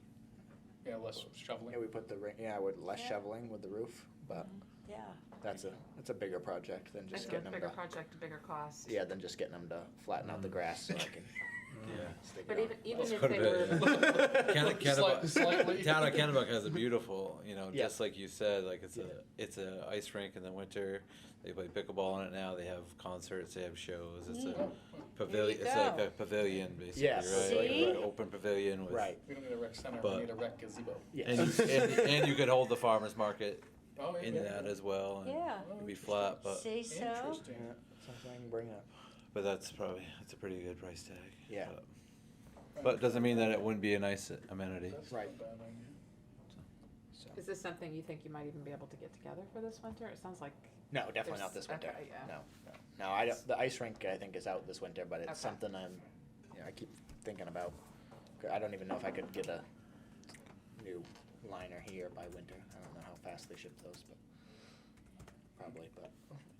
Yeah, less shoveling. Yeah, we put with less Yeah. shoveling with the roof, but yeah. that's a bigger project than just It's a getting them bigger to project, a bigger cost. yeah than just getting them to flatten out the grass so I can Yeah. stick But it even on. if Quite they a bit, were, Kennebuck, Slightly. town of Kennebuck has a beautiful, Yeah. just like you said, like Yeah. it's a ice rink in the winter. They play pickleball on it now. They have concerts. They have shows. It's a pavilion. you It's like go. a pavilion, basically, Yes. right? Like See? an open pavilion with Right. We don't need a rec center, But- we need a rec gazebo. Yes. and you could hold the farmers market Oh, yeah. in that as well. And Yeah. it'd be flat, but See, so, Interesting. Yeah, something I can bring up. that's a pretty good price tag. Yeah. But it doesn't mean that it wouldn't be a nice amenity. That's Right. not a bad idea. So. is this something you think you might even be able to get together for this winter? It sounds like No, definitely There's- not this winter. okay, yeah. No. No, I don't, the ice rink, I think, is out this winter, but it's Okay. something I keep thinking about. I don't even know if I could get a new liner here by winter. I don't know how fast they ship those, but probably, but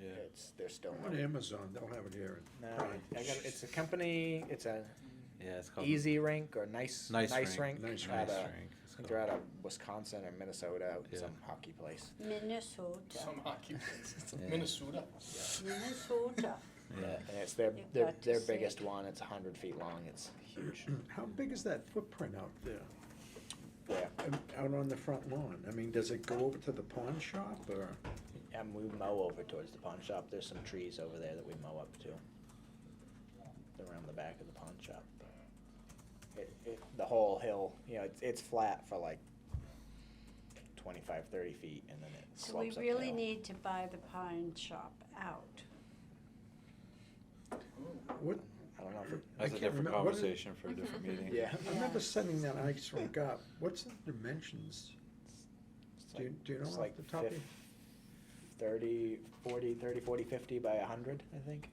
Yeah. they're still. On Amazon, they'll have it here. No, it's a company, it's a Yeah, it's called Easy Rink or Nice Nice Rink. Nice out Nice of- Rink. It's I think called. they're out of Wisconsin or Minnesota, Yeah. some hockey place. Minnesota. Some hockey places. Yeah. Minnesota. Minnesota. Yeah. And it's their You've their, got to their see biggest it. one. It's 100 feet long. It's huge. How big is that footprint out there? Yeah. Out on the front lawn? I mean, does it go over to the pawn shop or? And we mow over towards the pawn shop. There's some trees over there that we mow up to. Around the back of the pawn shop. The whole hill, it's flat for like 25, 30 feet, and then it So we slopes really uphill. need to buy the pine shop out. What, I don't know if it, I That's a can't different remember. What is- conversation for a different meeting. yeah. I remember setting that ice rink up. What's the dimensions? It's Do you know it's off the top of your- 30, 40, 50 by 100, I think.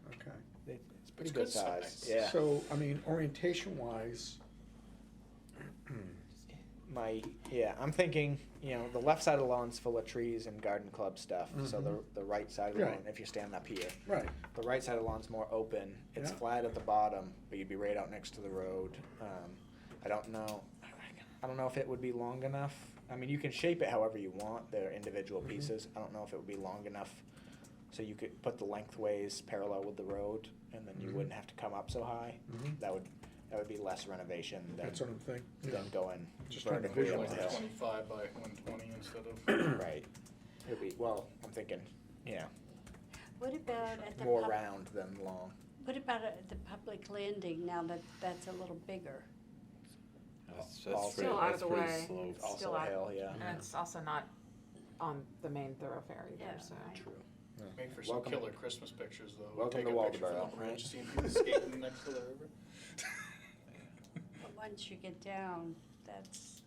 Okay. It's pretty It's good good size. size. Yeah. So, I mean, orientation wise, I'm thinking, the left side of the lawn's full of trees and garden club stuff. So Mhm. the right side of the lawn, Right. if you're standing up here, right, the right side of the lawn's more open. It's Yeah. flat at the bottom, but you'd be right out next to the road. I don't know. I don't know if it would be long enough. I mean, you can shape it however you want. They're individual Mhm. pieces. I don't know if it would be long enough so you could put the lengthways parallel with the road, and then you Mhm. wouldn't have to come up so high. Mhm. That would be less renovation than that's what I'm thinking. than going Just trying to vertically up Like the visualize. hill. 25 by 120 instead of. Right. It'd be, well, I'm thinking, What about at the more round than long. What about at the public landing now that that's a little bigger? That's Also- pretty, Still out of that's the pretty way. slow. It's Also still a out- hill, yeah. And it's also not on the main thoroughfare either, Yeah, so. right. True. Make for some Welcome- killer Christmas pictures though. welcome Take to a picture from Waldeboro, the right? bridge, seeing people skating next to the river. But once you get down, that's,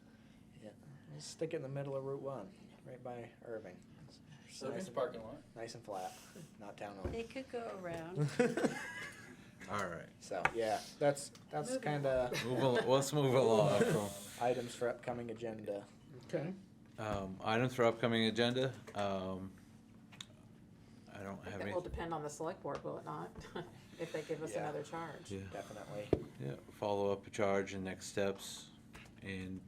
Yeah. We'll stick it in the middle of Route 1, right by Irving. It's Irving's and- parking lot. Nice and flat, not town owned. they could go around. All right. So, yeah, that's Moving kinda Let's move along from, items for upcoming agenda. Okay. items for upcoming agenda. I don't I think have that any. will depend on the select board, will it not? If they give us Yeah. another charge. Yeah. Definitely. Yeah, follow up charge and next steps, and,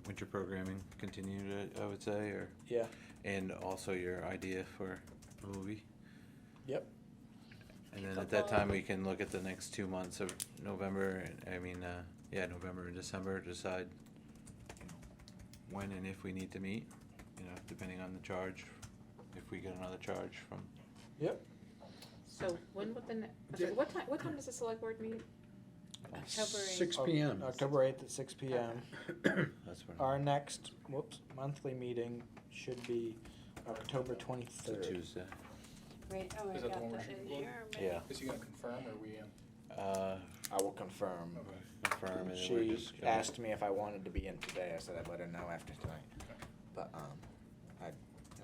winter programming continued, I would say, Yeah. and also your idea for a movie. Yep. And then at that time, we can look at the next 2 months of November, November and December, decide, when and if we need to meet, depending on the charge, if we get another charge from. Yep. So when would Yeah. what time does the select board meet? October 6 p.m. October 8th at 6 p.m. That's when. Our next, monthly meeting should be October It's a 23rd. Tuesday. Right, oh, I Is that the got one we're that in shooting for? here. maybe. Yeah. Is he gonna confirm or are we in? I will confirm. Confirm, and then we're She just gonna- asked me if I wanted to be in today. I said I'd let her know after tonight. But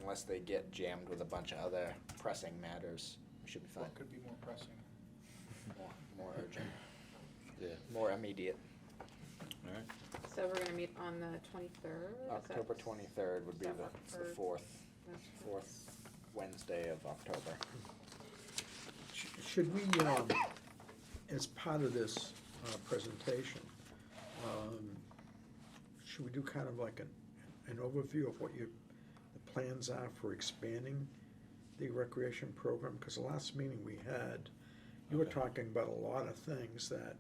unless they get jammed with a bunch of other pressing matters, we should be fine. What could be more pressing? More urgent, Yeah, more immediate. all right. So we're gonna meet on the 23rd? October 23rd would be Is that it's the for- fourth Wednesday of October. Should we, as part of this presentation, should we do kind of like an overview of what the plans are for expanding the recreation program? Because the last meeting we had, you were Okay. talking about a lot of things that,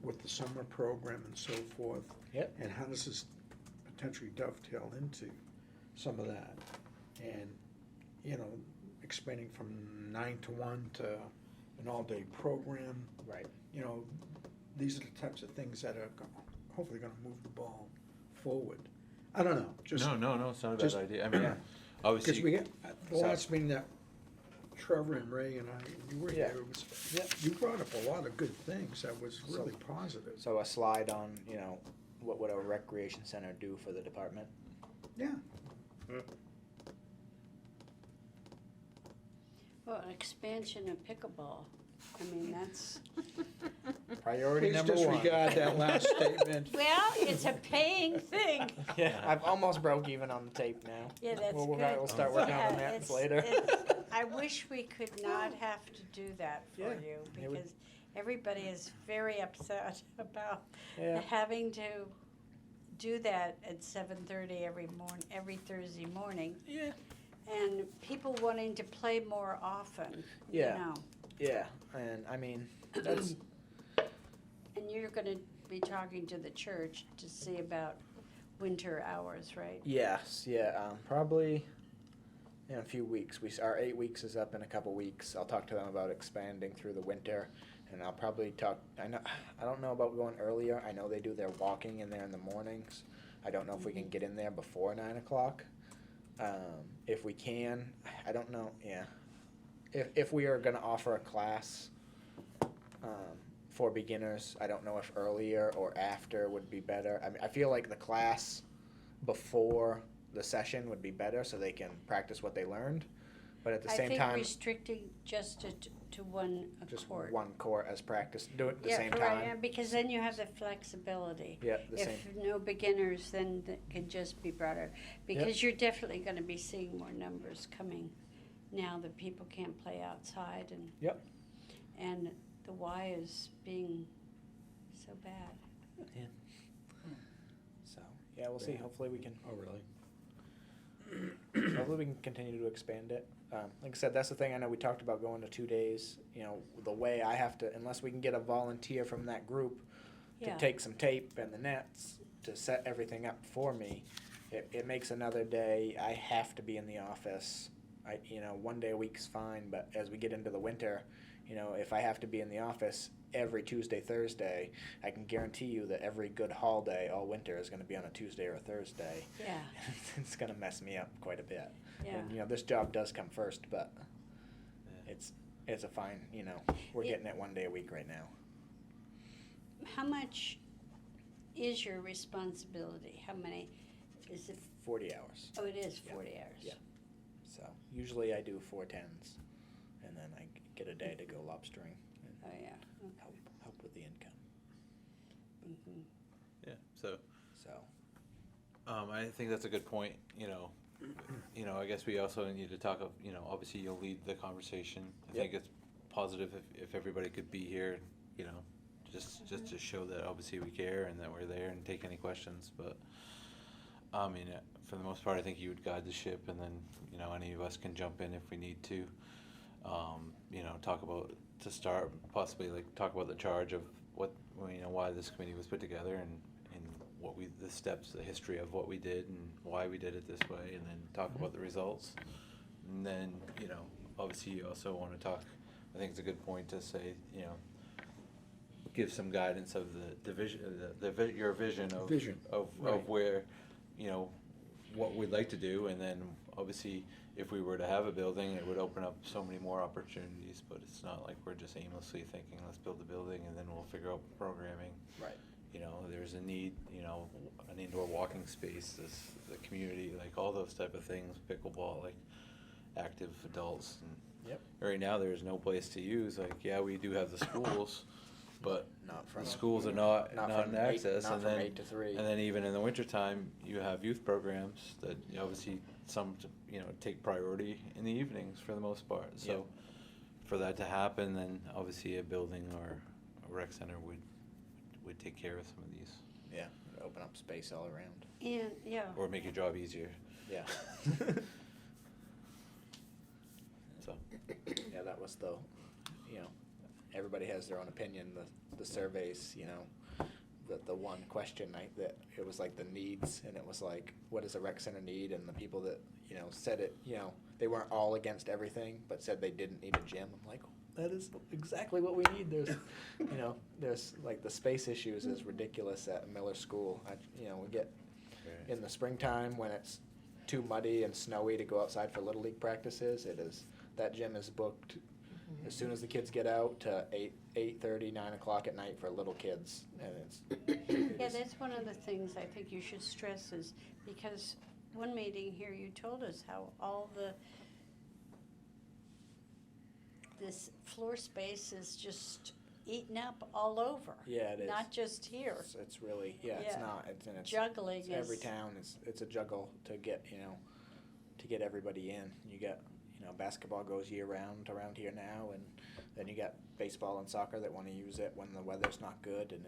with the summer program and so forth. Yep. And how does this potentially dovetail into some of that? And, expanding from 9 to 1 to an all-day program. Right. These are the types of things that are hopefully gonna move the ball forward. I don't know, just. No, it's not a bad just- idea. I mean, Because obviously. we, at the So- last meeting that Trevor and Ray and I, you were Yeah. here, it was, Yep. you brought up a lot of good things that was So- really positive. So a slide on, what would a recreation center do for the department? Yeah, Well, an expansion of pickleball, I mean, that's, Priority Please number one. disregard that last statement. well, it's a paying thing. Yeah, I've almost broke even on the tape now. Yeah, that's We'll good. start working on the Yeah, nets it's- later. I wish we could not have to do that for Yeah, you, it would- because everybody is very upset about Yeah. having to do that at 7:30 every Thursday morning, Yeah. and people wanting to play more often, Yeah. you know. Yeah, and I mean, that's, And you're gonna be talking to the church to see about winter hours, right? yes, yeah, probably in a few weeks. Our 8 weeks is up in a couple weeks. I'll talk to them about expanding through the winter, and I'll probably I don't know about going earlier. I know they do their walking in there in the mornings. I don't know if we can get in there before 9 o'clock. If we can, I don't know, yeah. If we are gonna offer a class, for beginners, I don't know if earlier or after would be better. I mean, I feel like the class before the session would be better so they can practice what they learned. But at the same I think time, restricting just to one just court. one court as practice, do it at the Yeah, same right, time. yeah, because then you have the flexibility. Yeah, the same. If no beginners, then that can just be brought up. Because you're definitely gonna be seeing more numbers coming now that people can't play outside and. Yep. And the Y is being so bad. So, yeah, we'll see. Yeah. Hopefully we can, Oh, really? hopefully we can continue to expand it. Like I said, that's the thing. I know we talked about going to 2 days. You know, the way I have to, unless we can get a volunteer from that group to Yeah. take some tape and the nets to set everything up for me, it makes another day. I have to be in the office. One day a week's fine, but as we get into the winter, if I have to be in the office every Tuesday, Thursday, I can guarantee you that every good hall day all winter is going to be on a Tuesday or a Thursday. Yeah, It's going to mess me up quite a bit. yeah. And this job does come first, but Yeah. it's a fine. We're Yeah. getting it 1 day a week right now. How much is your responsibility? How many, is it, 40 hours. oh, it is Yeah. 40 hours? Yeah. So usually I do 4 10s, and then I get a day to go lobstering and Oh, yeah, help with the income. mhm. Yeah, so, So I think that's a good point, I guess we also need to talk of, obviously you'll lead the conversation. I think it's positive if everybody could be here, just to show that obviously we care and that we're there and take any questions, but, for the most part, I think you would guide the ship and then, any of us can jump in if we need to. Talk about, to start, possibly talk about the charge of what, why this committee was put together and what the steps, the history of what we did and why we did it this way, and then talk about the results. And then, obviously you also want to talk, I think it's a good point to say, give some guidance of the vision, your vision of. Vision, Of right. where, what we'd like to do, and then obviously if we were to have a building, it would open up so many more opportunities, but it's not like we're just aimlessly thinking, let's build a building and then we'll figure out programming. right. There's a need, an indoor walking space, the community, all those type of things, pickleball, active adults. And Yep. right now, there's no place to use, we do have the schools, but Not the from schools are not from in access, Not and from then, 8 to 3. and then even in the wintertime, you have youth programs that obviously some, take priority in the evenings for the most part, so. Yep. For that to happen, then obviously a building or a rec center would take care of some of these, Yeah, open up space all around. And, yeah, or make your job easier, Yeah. so. Yeah, that was everybody has their own opinion. The surveys, the one question that it was the needs, and it was what does a rec center need? And the people that said it, they weren't all against everything, but said they didn't need a gym. I'm like, that is exactly what we need. There's, there's the space issues is ridiculous at Miller School. We get in the springtime when it's too muddy and snowy to go outside for Little League practices. That gym is booked as soon as the kids get out to 8:30, 9 o'clock at night for little kids, and yeah, that's one of the things I think you should stress is, because one meeting here, you told us how all the this floor space is just eaten up all over. Yeah, it is. Not just here. It's really, it's Yeah. not, and it's. Juggling It's every is- town, it's a juggle to get, to get everybody in. You got, basketball goes year round around here now, and then you got baseball and soccer that wanna use it when the weather's not good, and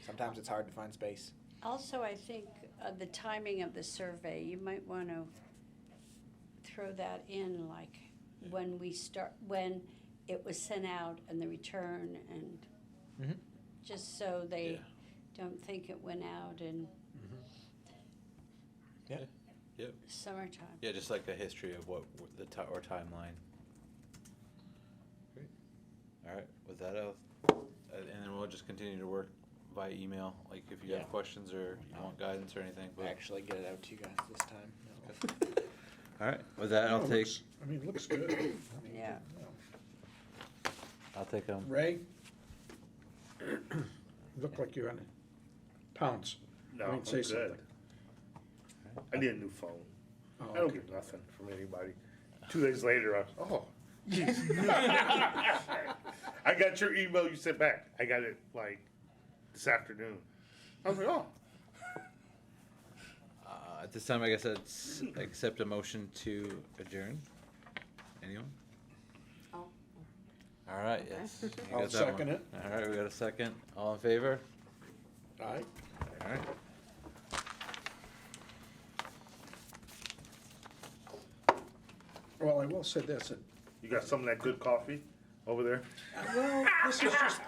sometimes it's hard to find space. Also, I think the timing of the survey, you might want to throw that in, like, when when it was sent out and the return, and Mhm. just so they Yeah. don't think it went out in Yep. summertime. Yeah, just like a history of what or timeline. Great. All right, with that, and then we'll just continue to work by email, like if you Yeah. have questions or you want guidance or anything. But Actually get it out to you guys this time. all right, with that, I'll No, it take looks- I mean, it looks good. I mean, Yeah. I'll take Ray? Look like you're on pounce. No, I mean, I'm say good. something. I need a new phone. Oh, I don't okay. get nothing from anybody. 2 days later, geez. I got your email you sent back. I got it like this afternoon. I was like, oh. At this time, I guess I'd accept a motion to adjourn. Anyone? Oh. All right, yes. You I'll got that one. second it. All right, we got a second. All in favor? All right. All right. Well, I will say this, You got some of that good coffee over there? well, this is just